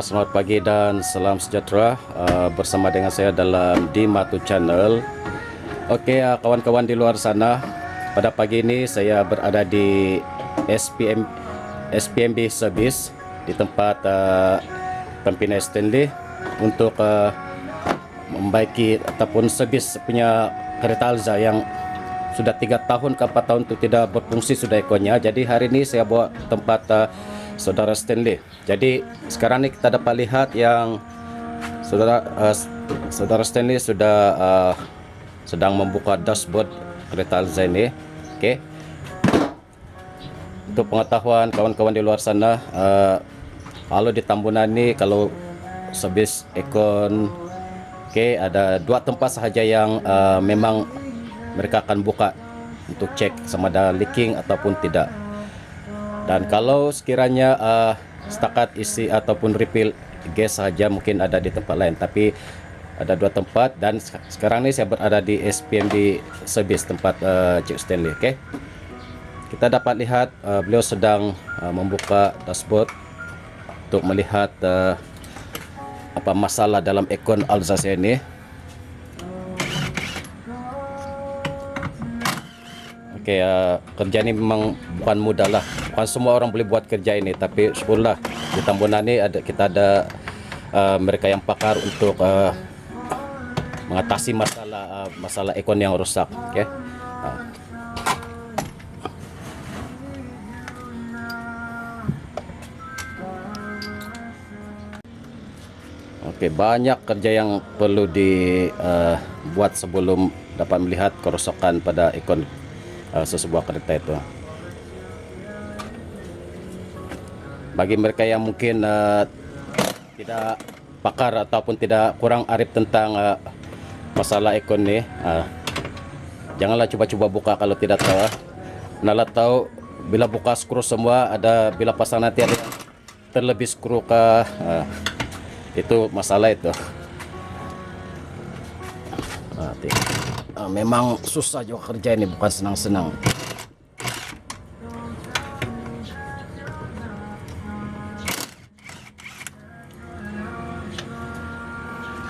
Selamat pagi dan salam sejahtera. Bersama dengan saya dalam Dimatu Channel. Oke, kawan-kawan di luar sana, pada pagi ini saya berada di SPMB Service di tempat Pembina Stanley untuk membaiki ataupun servis punya kereta Alza yang sudah 3 tahun ke 4 tahun itu tidak berfungsi sudah ekornya. Jadi hari ini saya bawa tempat saudara Stanley. Jadi sekarang ini kita dapat lihat yang saudara Stanley sudah sedang membuka dashboard kereta Alza ini. Oke. Untuk pengetahuan kawan-kawan di luar sana, kalau di Tambunan ini kalau servis ekon, ada 2 tempat sahaja yang memang mereka akan buka untuk cek sama ada leaking ataupun tidak. Dan kalau sekiranya setakat isi ataupun refill gas saja mungkin ada di tempat lain, tapi ada 2 tempat. Dan sekarang ini saya berada di SPMB Service tempat Cik Stanley. Oke, kita dapat lihat beliau sedang membuka dashboard untuk melihat apa masalah dalam ekon Alza ini. Oke, kerja ini memang bukan mudah lah. Bukan semua orang boleh buat kerja ini, tapi syukurlah di Tambunan ini kita ada mereka yang pakar untuk mengatasi masalah ekon yang rusak. Oke. Oke, banyak kerja yang perlu dibuat sebelum dapat melihat kerusakan pada ekon sesebuah kereta itu. Bagi mereka yang mungkin tidak pakar ataupun tidak kurang arif tentang masalah ekon ini, janganlah coba-coba buka kalau tidak tahu. Nalah tahu bila buka skru semua ada, bila pasang nanti ada terlebih skru ke itu masalah itu. Memang susah juga kerja ini, bukan senang-senang.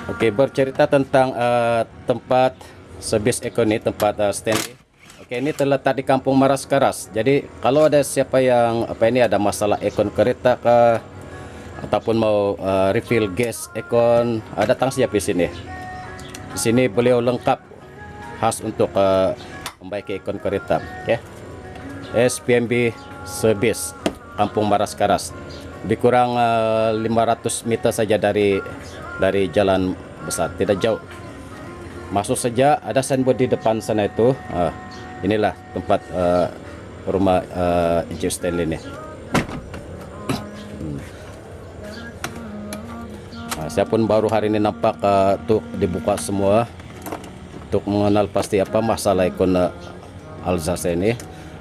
Oke, bercerita tentang tempat servis ekon ini, tempat Stanley. Oke, ini terletak di Kampung Maras Karas. Jadi kalau ada siapa yang ada masalah ekon kereta ke ataupun mau refill gas ekon, datang siapa di sini. Di sini beliau lengkap khas untuk membaiki ekon kereta. Oke. SPMB Service Kampung Maras Karas. Lebih kurang 500 meter saja dari jalan besar, tidak jauh. Masuk saja, ada signboard di depan sana itu. Inilah tempat rumah Cik Stanley ini. Saya pun baru hari ini nampak untuk dibuka semua untuk mengenal pasti apa masalah ekon Alza ini.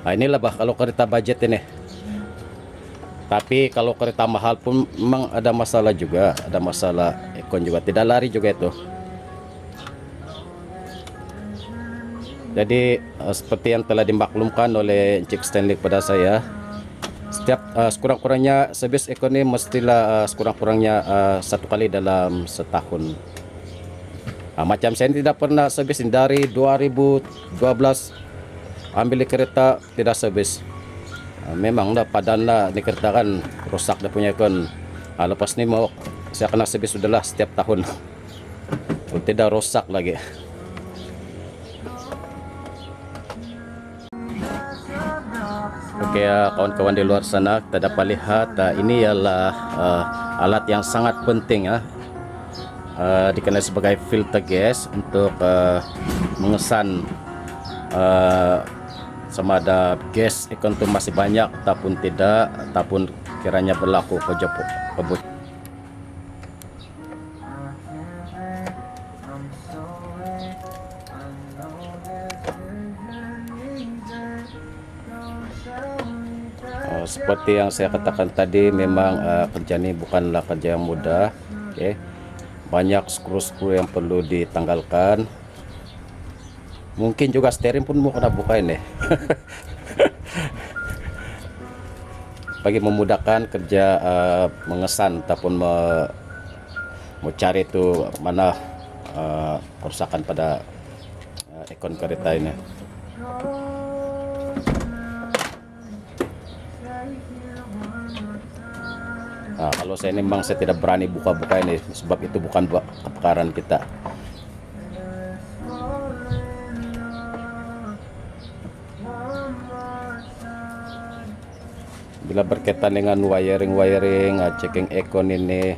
Inilah kalau kereta budget ini. Tapi kalau kereta mahal pun memang ada masalah juga, ada masalah ekon juga, tidak lari juga itu. Jadi seperti yang telah dimaklumkan oleh Cik Stanley kepada saya, setiap sekurang-kurangnya servis ekon ini mestilah sekurang-kurangnya 1 kali dalam setahun. Macam saya tidak pernah servis dari 2012 ambil kereta tidak servis. Memang dah padan lah ni kereta kan rosak dah punya ekon. Lepas ni mau saya kena servis sudahlah setiap tahun. Tidak rosak lagi. Oke, kawan-kawan di luar sana, kita dapat lihat ini ialah alat yang sangat penting dikenal sebagai filter gas untuk mengesan sama ada gas ekon itu masih banyak ataupun tidak, ataupun kiranya berlaku kebut. Seperti yang saya katakan tadi, memang kerja ini bukanlah kerja yang mudah. Oke. Banyak skru-skru yang perlu ditanggalkan. Mungkin juga steering pun mau kena buka ini. bagi memudahkan kerja mengesan ataupun mencari itu mana kerusakan pada ekon kereta ini. Nah, kalau saya ini memang saya tidak berani buka-buka ini sebab itu bukan kepakaran kita. Bila berkaitan dengan wiring, checking ekon ini,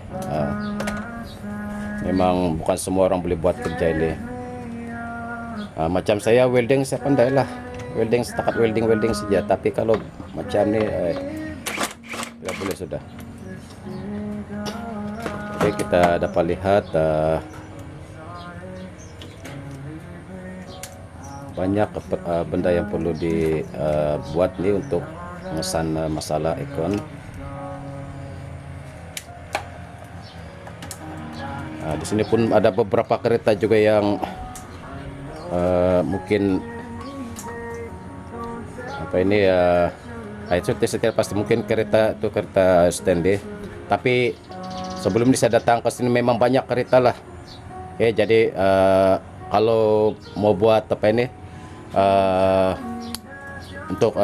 memang bukan semua orang boleh buat kerja ini. Macam saya welding, saya pandai lah. Welding, setakat welding saja. Tapi kalau macam ni, tidak boleh sudah. Oke, kita dapat lihat banyak benda yang perlu dibuat nih untuk mengesan masalah ekon. Di sini pun ada beberapa kereta juga yang mungkin apa ini itu setia pasti mungkin kereta itu kereta Stanley. Tapi sebelum saya datang ke sini memang banyak kereta lah. Jadi kalau mau buat apa ini untuk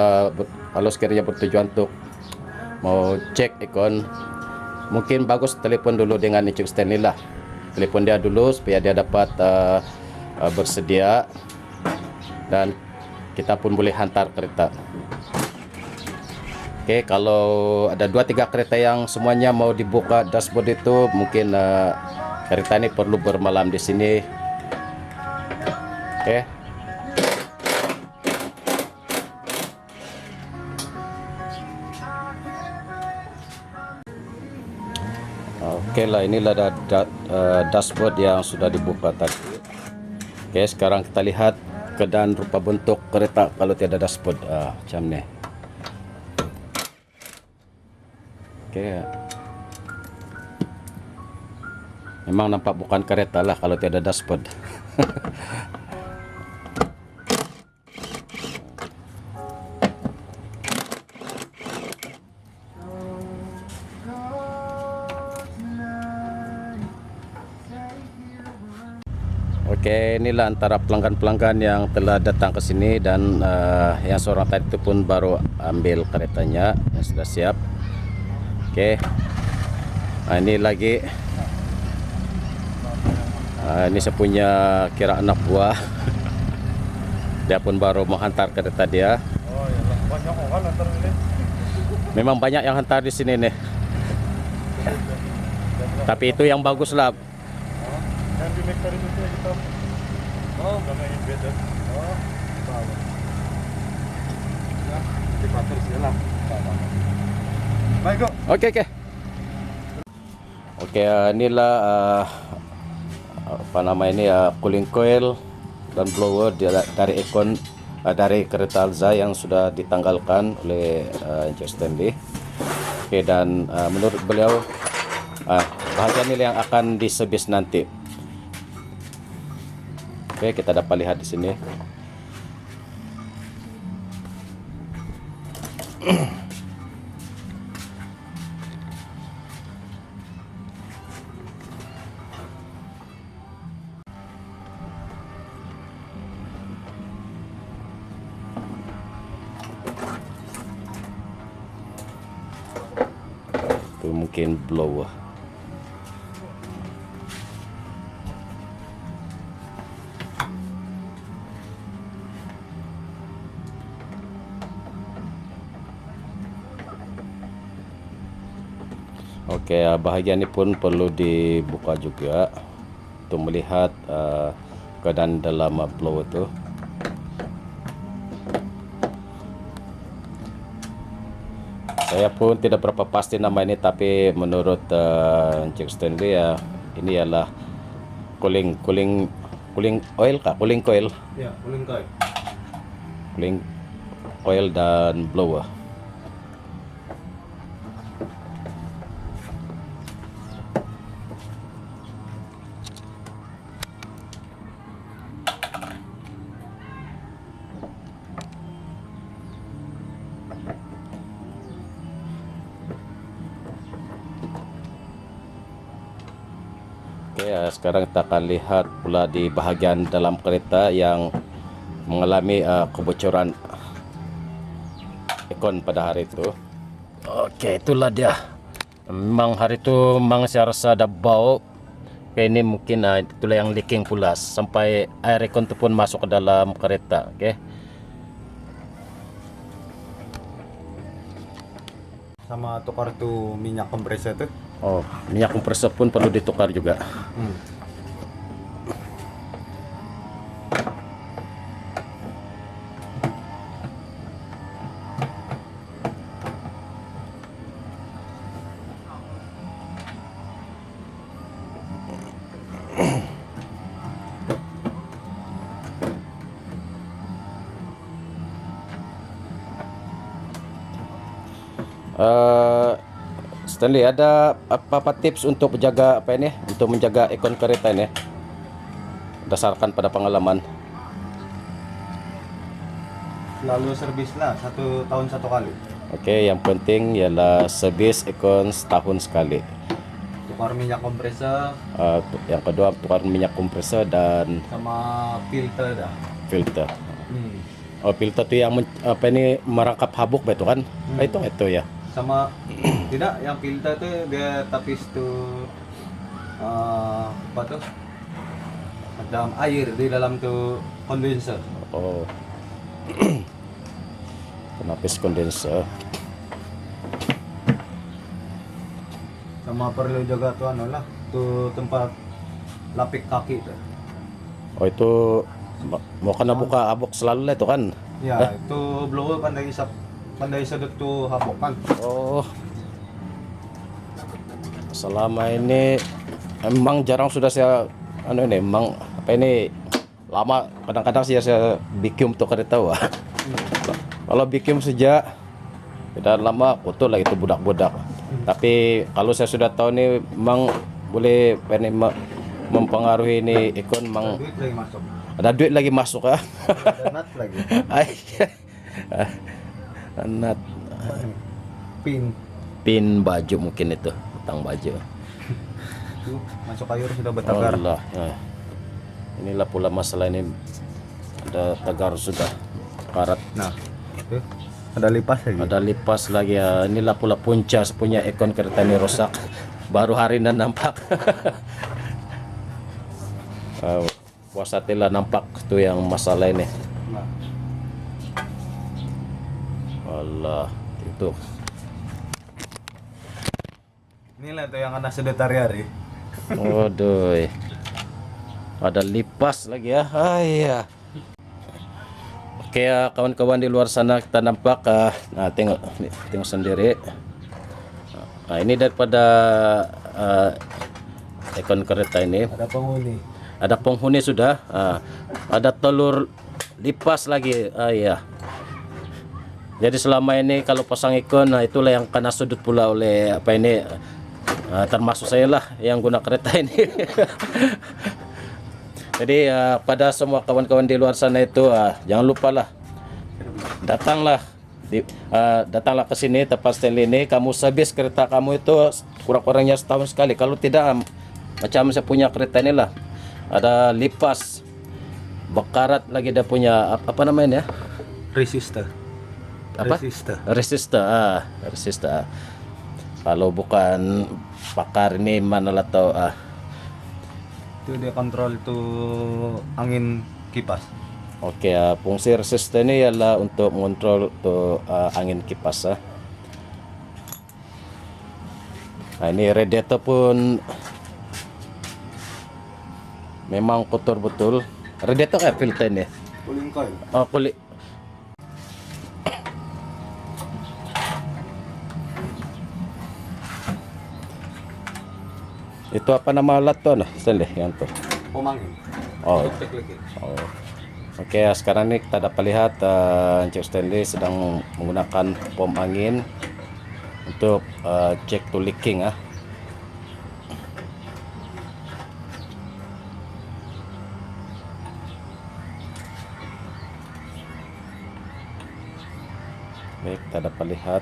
kalau sekiranya bertujuan untuk mau cek ekon, mungkin bagus telepon dulu dengan Icuk Stanley lah. Telepon dia dulu supaya dia dapat bersedia dan kita pun boleh hantar kereta. Oke, kalau ada 2-3 kereta yang semuanya mau dibuka dashboard itu, mungkin kereta ini perlu bermalam di sini. Oke. Oke lah, inilah dashboard yang sudah dibuka tadi. Oke, sekarang kita lihat keadaan rupa bentuk kereta kalau tiada dashboard macam ni. Oke, memang nampak bukan kereta lah kalau tiada dashboard. Oke, inilah antara pelanggan-pelanggan yang telah datang ke sini dan yang seorang tadi itu pun baru ambil keretanya yang sudah siap. Oke, ini lagi. Ini saya punya kira anak buah. Dia pun baru menghantar kereta dia. Banyak orang hantar ini. Memang banyak yang hantar di sini nih. Tapi itu yang bagus lah. Yang di Mekar itu kita. Karena ini beda. Bawa. Ya, dipakai sila. Baik, kok. Oke. Oke, inilah apa nama ini cooling coil dan blower dari ekon dari kereta Alza yang sudah ditanggalkan oleh Icuk Stanley. Oke, dan menurut beliau bahagian ini yang akan diservis nanti. Oke, kita dapat lihat di sini. Itu mungkin blower. Oke, bahagian ini pun perlu dibuka juga untuk melihat keadaan dalam blower itu. Saya pun tidak berapa pasti nama ini, tapi menurut Icuk Stanley ini adalah cooling oil kah? Cooling coil. Ya, cooling coil. Cooling coil dan blower. Sekarang kita akan lihat pula di bahagian dalam kereta yang mengalami kebocoran aircon pada hari itu. Oke, itulah dia. Memang hari itu memang saya rasa ada bau. Oke, ini mungkin itulah yang leaking pula sampai air aircon itu pun masuk ke dalam kereta. Oke. Sama tukar tuh minyak kompresor tuh. Oh, minyak kompresor pun perlu ditukar juga. Stanley, ada apa tips untuk menjaga apa ini? Untuk menjaga aircon kereta ini? Berdasarkan pada pengalaman. Lalu servis lah 1 tahun 1 kali. Oke, yang penting ialah servis aircon setahun sekali. Tukar minyak kompresor Yang kedua tukar minyak kompresor dan sama filter dah. filter. Oh, filter itu yang apa ini merangkap habuk betul kan? Itu ya. Sama tidak, yang filter tuh dia tapis tuh apa tuh? Macam air di dalam tuh kondenser. Oh. Penapis kondenser. Sama perlu jaga tuh anu lah, tuh tempat lapik kaki tuh. Oh, itu mau kena buka habuk selalu lah itu kan? Ya, itu blower pandai sedot tuh habuk kan. Oh. Selama ini emang jarang sudah saya ini emang apa ini lama kadang-kadang sih saya bikin untuk kereta wah. Kalau bikin sejak tidak lama kotor lah itu budak-budak. Tapi kalau saya sudah tahu nih memang boleh ini mempengaruhi ini ikon memang Duit lagi masuk. ada duit lagi masuk ah. Ada nut lagi. Nut Pin baju mungkin itu tentang baju. tuh masuk air sudah bertagar. Allah. Inilah pula masalah ini, ada tagar sudah karat. Nah, tuh ada lipas lagi. Ada lipas lagi ya. Inilah pula punca punya aircon kereta ini rusak. Baru hari ini nampak. Puasa tela nampak tuh yang masalah ini. Nah, Allah, itu. inilah tuh yang kena sedot hari-hari. Waduh. Ada lipas lagi ya. Iya. Oke ya, kawan-kawan di luar sana kita nampak nah tengok sendiri. Nah, ini daripada aircon kereta ini. Ada penghuni. Ada penghuni sudah. Ada telur lipas lagi. Iya. Jadi selama ini kalau pasang aircon, nah itulah yang kena sudut pula oleh apa ini. Termasuk saya lah yang guna kereta ini. Jadi pada semua kawan-kawan di luar sana itu jangan lupa lah datanglah ke sini tempat Stanley ini, kamu servis kereta kamu itu kurang-kurangnya setahun sekali. Kalau tidak macam saya punya kereta ini lah, ada lipas bekarat lagi, dia punya apa namanya ya? Resistor. Apa? Resistor. Kalau bukan pakar ini mana lah tahu Itu dia kontrol tuh angin kipas. Oke, fungsi resistor ini ialah untuk mengontrol tuh angin kipas. Nah, ini radiator pun memang kotor betul. Radiator kayak filter ini. Cooling coil. Oh, kulit. Itu apa nama alat tuh nah, Stanley yang tuh? Pemangin. Oh. Teknik. Oh. Oke, sekarang ini kita dapat lihat Encik Stanley sedang menggunakan pom angin untuk cek to leaking Baik, kita dapat lihat.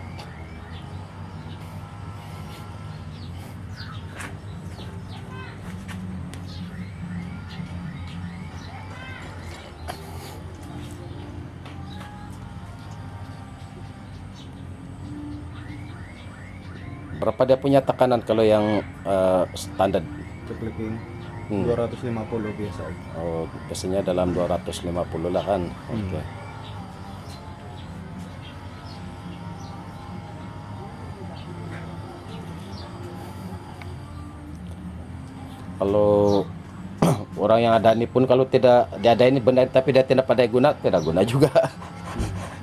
berapa dia punya tekanan kalau yang standar? Clicking Hmm. 250 biasa. Oh, biasanya dalam 250 lah kan. Oke. Kalau orang yang ada ini pun kalau tidak dia ada ini benda tapi dia tidak pandai guna, tidak guna juga.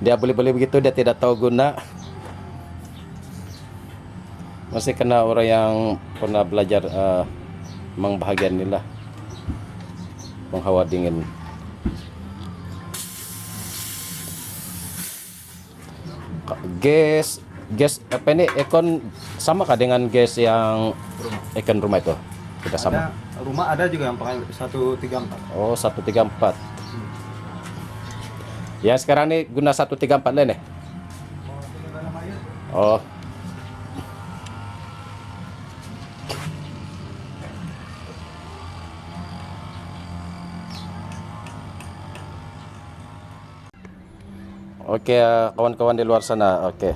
Dia beli-beli begitu dia tidak tahu guna. Masih kena orang yang pernah belajar memang bahagian inilah penghawa dingin. Gas apa ini ekon sama kah dengan gas yang ekon rumah itu? Tidak sama. Ada, rumah ada juga yang pakai 134. Oh, 134. Ya sekarang ini guna 134 lah nih. Oh. Oke, kawan-kawan di luar sana. Oke.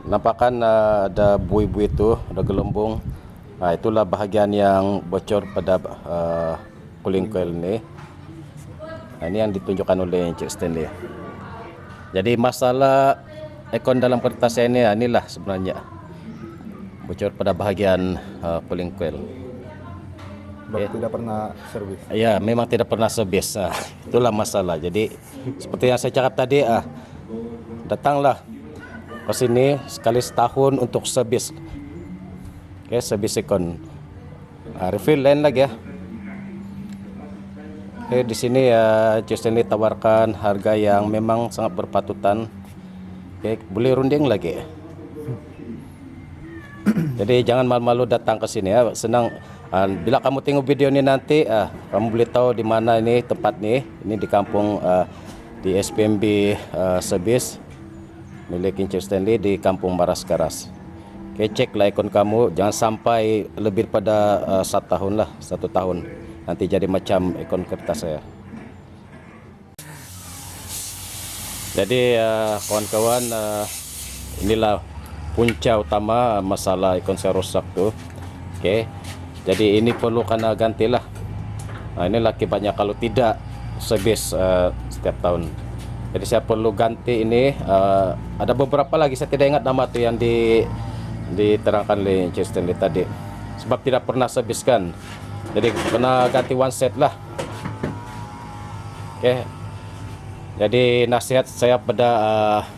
Nampakkan ada buih-buih itu, ada gelembung. Nah, itulah bahagian yang bocor pada cooling coil ini. Nah, ini yang ditunjukkan oleh Cik Stanley. Jadi masalah ekon dalam kereta saya ini, inilah sebenarnya bocor pada bahagian cooling coil. Tidak pernah servis. Ya, memang tidak pernah servis. Itulah masalah. Jadi seperti yang saya cakap tadi, datanglah ke sini sekali setahun untuk servis. Oke, servis ekon. Refill lain lagi ya. Oke, di sini ya Justin tawarkan harga yang memang sangat berpatutan. Oke, boleh runding lagi. Jadi jangan malu-malu datang ke sini ya. Senang. Bila kamu tengok video ini nanti, kamu boleh tahu di mana ini tempat nih. Ini di kampung di SPMB Service milik Encik Stanley di Kampung Maras Karas. Oke, ceklah ekon kamu, jangan sampai lebih pada 1 tahun lah, 1 tahun. Nanti jadi macam ekon kereta saya. Jadi kawan-kawan, inilah punca utama masalah ekon saya rusak tuh. Oke. Jadi ini perlu kena gantilah. Nah, inilah akibatnya kalau tidak servis setiap tahun. Jadi saya perlu ganti ini. Ada beberapa lagi saya tidak ingat nama tuh yang diterangkan oleh Encik Stanley tadi. Sebab tidak pernah serviskan. Jadi kena ganti one set lah. Oke. Jadi nasihat saya pada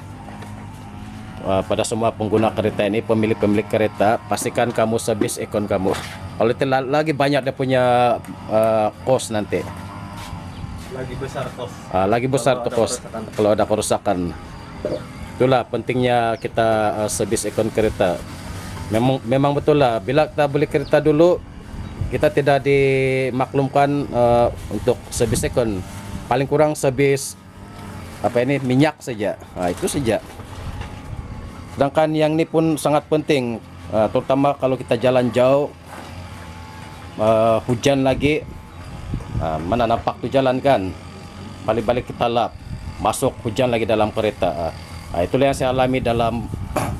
semua pengguna kereta ini, pemilik kereta, pastikan kamu servis ekon kamu. Kalau tidak lagi banyak dia punya kos nanti. Lagi besar kos. Lagi besar tuh kos kalau ada kerusakan. Itulah pentingnya kita servis ekon kereta. Memang betul lah. Bila kita beli kereta dulu, kita tidak dimaklumkan untuk servis ekon. Paling kurang servis minyak saja. Itu saja. Sedangkan yang ini pun sangat penting, terutama kalau kita jalan jauh, hujan lagi, mana nampak tuh jalan kan, balik-balik kita lap, masuk hujan lagi dalam kereta. Itulah yang saya alami dalam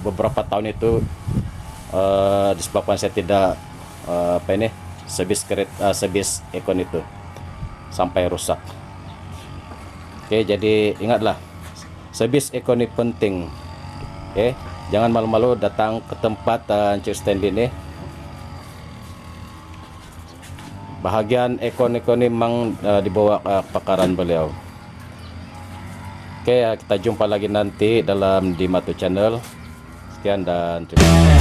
beberapa tahun itu, disebabkan saya tidak servis ekon itu sampai rusak. Oke, jadi ingatlah, servis ekon ini penting. Oke, jangan malu-malu datang ke tempat Encik Stanley ini. Bahagian ekon ini memang dibawa pakaran beliau. Oke, kita jumpa lagi nanti dalam Dimatu Channel. Sekian dan terima kasih.